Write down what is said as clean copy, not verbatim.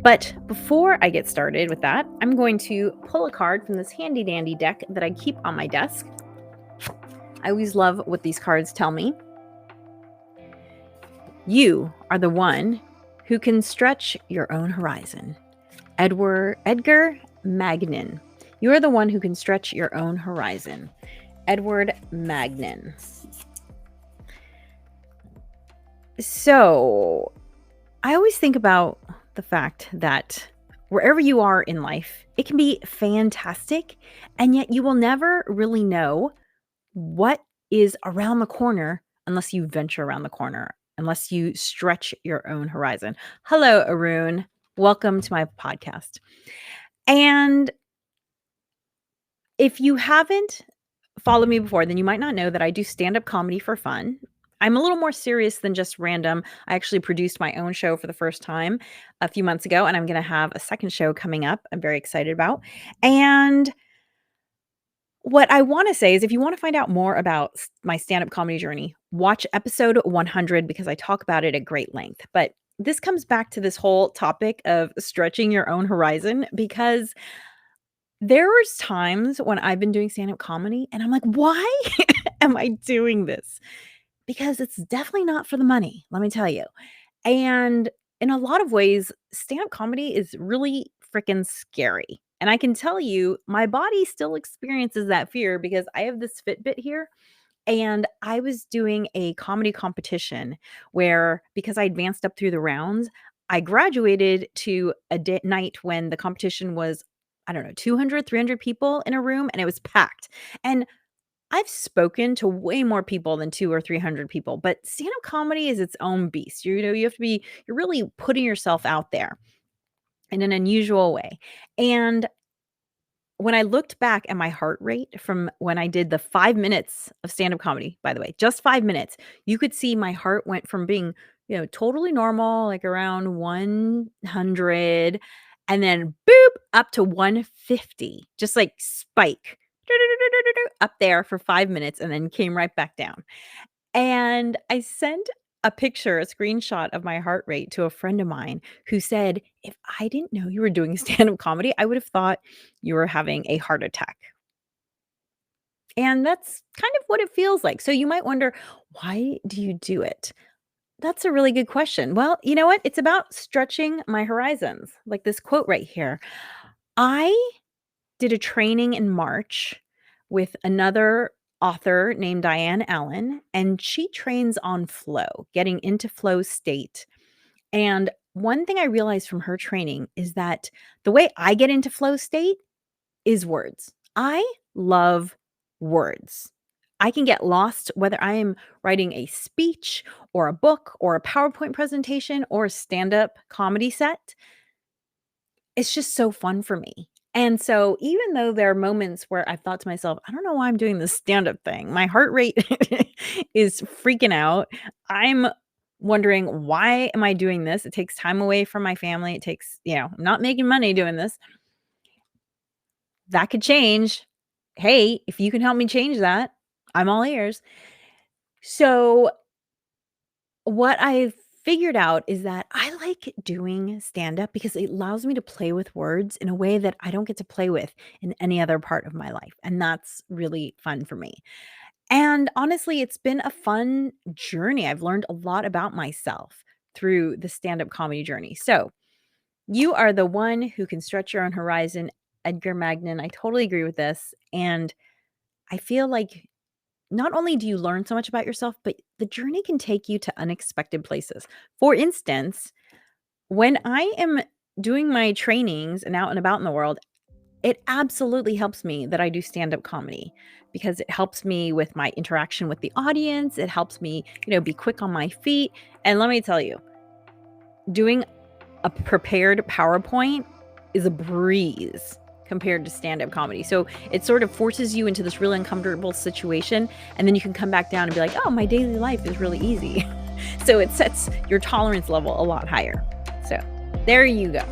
But before I get started with that, I'm going to pull a card from this handy dandy deck that I keep on my desk. I always love what these cards tell me. You are the one who can stretch your own horizon. Edgar Magnin. You are the one who can stretch your own horizon. Edward Magnin. So, I always think about the fact that wherever you are in life, it can be fantastic, and yet you will never really know what is around the corner unless you venture around the corner, unless you stretch your own horizon. Hello, Arun. Welcome to my podcast. And if you haven't followed me before, then you might not know that I do stand-up comedy for fun. I'm a little more serious than just random. I actually produced my own show for the first time a few months ago, and I'm going to have a second show coming up I'm very excited about. And what I want to say is if you want to find out more about my stand-up comedy journey, watch episode 100 because I talk about it at great length. But this comes back to this whole topic of stretching your own horizon because there was times when I've been doing stand-up comedy and I'm like, "Why am I doing this?" Because it's definitely not for the money, let me tell you. And in a lot of ways, stand-up comedy is really freaking scary. And I can tell you, my body still experiences that fear because I have this Fitbit here, and I was doing a comedy competition where because I advanced up through the rounds, I graduated to a night when the competition was, I don't know, 200, 300 people in a room, and it was packed. And I've spoken to way more people than 2 or 300 people, but stand-up comedy is its own beast. You have to be you're really putting yourself out there in an unusual way. And when I looked back at my heart rate from when I did the 5 minutes of stand-up comedy, by the way, just 5 minutes, you could see my heart went from being, totally normal, like around 100, and then boop, up to 150, just like spike up there for 5 minutes and then came right back down. And I sent a picture, a screenshot of my heart rate to a friend of mine who said, "If I didn't know you were doing stand-up comedy, I would have thought you were having a heart attack." And that's kind of what it feels like. So you might wonder, why do you do it? That's a really good question. Well, you know what? It's about stretching my horizons. Like this quote right here. I did a training in March with another author named Diane Allen, and she trains on flow, getting into flow state. And one thing I realized from her training is that the way I get into flow state is words. I love words. I can get lost whether I am writing a speech or a book or a PowerPoint presentation or a stand-up comedy set. It's just so fun for me. And so even though there are moments where I've thought to myself, I don't know why I'm doing this stand-up thing. My heart rate is freaking out. I'm wondering, why am I doing this? It takes time away from my family. It takes, I'm not making money doing this. That could change. Hey, if you can help me change that, I'm all ears. So what I've figured out is that I like doing stand-up because it allows me to play with words in a way that I don't get to play with in any other part of my life, and that's really fun for me. And honestly, it's been a fun journey. I've learned a lot about myself through the stand-up comedy journey. So, you are the one who can stretch your own horizon, Edgar Magnin. I totally agree with this, and I feel like not only do you learn so much about yourself, but the journey can take you to unexpected places. For instance, when I am doing my trainings and out and about in the world, it absolutely helps me that I do stand-up comedy because it helps me with my interaction with the audience. It helps me, be quick on my feet. And let me tell you, doing a prepared PowerPoint is a breeze compared to stand-up comedy. So it sort of forces you into this really uncomfortable situation, and then you can come back down and be like, oh, my daily life is really easy. So it sets your tolerance level a lot higher. So there you go.